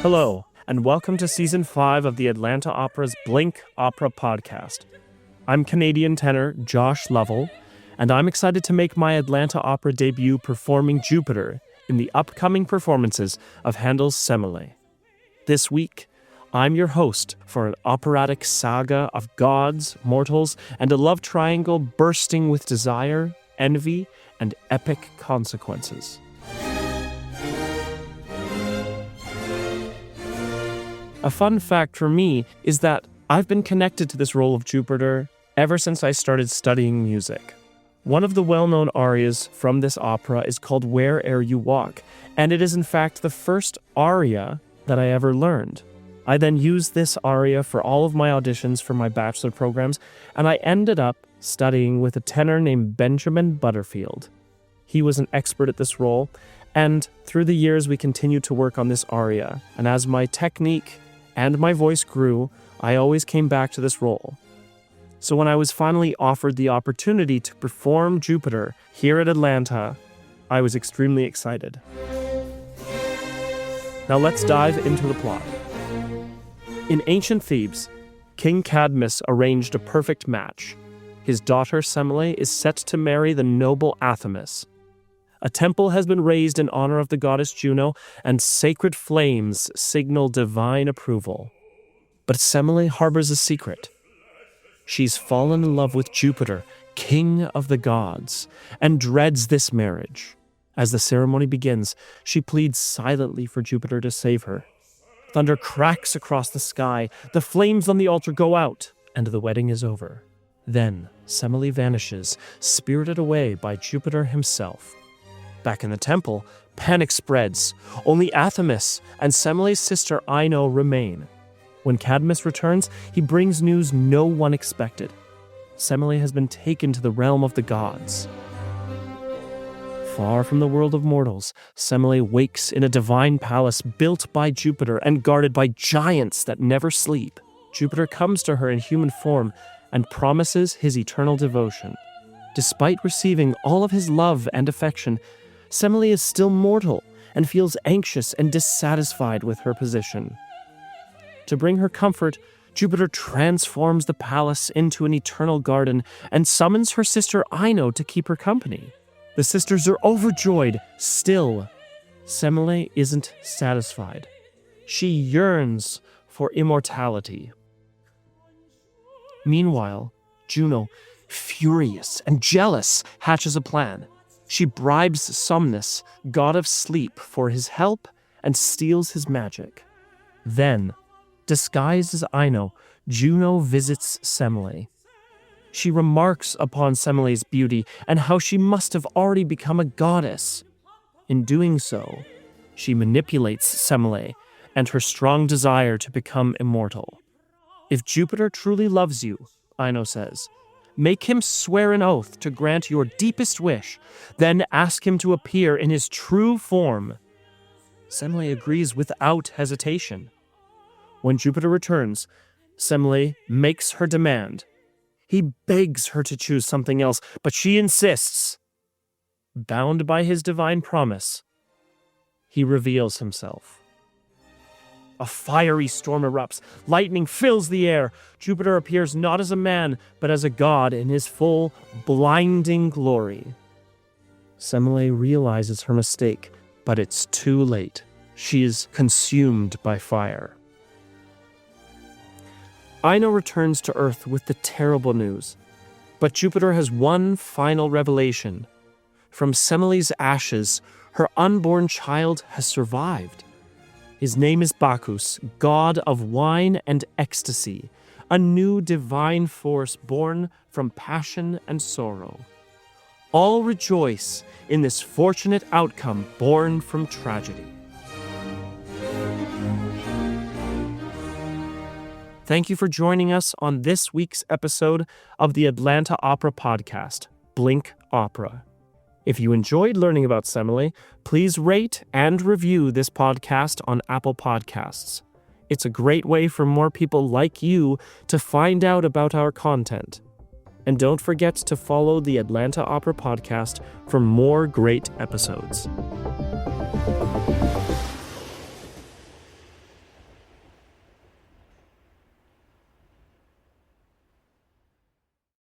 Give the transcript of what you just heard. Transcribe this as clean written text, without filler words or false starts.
Hello, and welcome to Season 5 of the Atlanta Opera's BlinkOpera podcast. I'm Canadian tenor Josh Lovell, and I'm excited to make my Atlanta Opera debut performing Jupiter in the upcoming performances of Handel's Semele. This week, I'm your host for an operatic saga of gods, mortals, and a love triangle bursting with desire, envy, and epic consequences. A fun fact for me is that I've been connected to this role of Jupiter ever since I started studying music. One of the well-known arias from this opera is called Where'er You Walk, and it is in fact the first aria that I ever learned. I then used this aria for all of my auditions for my bachelor programs, and I ended up studying with a tenor named Benjamin Butterfield. He was an expert at this role, and through the years we continued to work on this aria, and as my technique and my voice grew, I always came back to this role. So when I was finally offered the opportunity to perform Jupiter here at Atlanta, I was extremely excited. Now let's dive into the plot. In ancient Thebes, King Cadmus arranged a perfect match. His daughter Semele is set to marry the noble Athamas. A temple has been raised in honor of the goddess Juno, and sacred flames signal divine approval. But Semele harbors a secret. She's fallen in love with Jupiter, king of the gods, and dreads this marriage. As the ceremony begins, she pleads silently for Jupiter to save her. Thunder cracks across the sky, the flames on the altar go out, and the wedding is over. Then Semele vanishes, spirited away by Jupiter himself. Back in the temple, panic spreads. Only Athamas and Semele's sister Ino remain. When Cadmus returns, he brings news no one expected. Semele has been taken to the realm of the gods. Far from the world of mortals, Semele wakes in a divine palace built by Jupiter and guarded by giants that never sleep. Jupiter comes to her in human form and promises his eternal devotion. Despite receiving all of his love and affection, Semele is still mortal and feels anxious and dissatisfied with her position. To bring her comfort, Jupiter transforms the palace into an eternal garden and summons her sister Ino to keep her company. The sisters are overjoyed. Still, Semele isn't satisfied. She yearns for immortality. Meanwhile, Juno, furious and jealous, hatches a plan. She bribes Somnus, god of sleep, for his help and steals his magic. Then, disguised as Ino, Juno visits Semele. She remarks upon Semele's beauty and how she must have already become a goddess. In doing so, she manipulates Semele and her strong desire to become immortal. If Jupiter truly loves you, Ino says, make him swear an oath to grant your deepest wish, then ask him to appear in his true form. Semele agrees without hesitation. When Jupiter returns, Semele makes her demand. He begs her to choose something else, but she insists. Bound by his divine promise, he reveals himself. A fiery storm erupts. Lightning fills the air. Jupiter appears not as a man, but as a god in his full, blinding glory. Semele realizes her mistake, but it's too late. She is consumed by fire. Ino returns to Earth with the terrible news. But Jupiter has one final revelation. From Semele's ashes, her unborn child has survived. His name is Bacchus, god of wine and ecstasy, a new divine force born from passion and sorrow. All rejoice in this fortunate outcome born from tragedy. Thank you for joining us on this week's episode of the Atlanta Opera podcast, BlinkOpera. If you enjoyed learning about Semele, please rate and review this podcast on Apple Podcasts. It's a great way for more people like you to find out about our content. And don't forget to follow the Atlanta Opera podcast for more great episodes.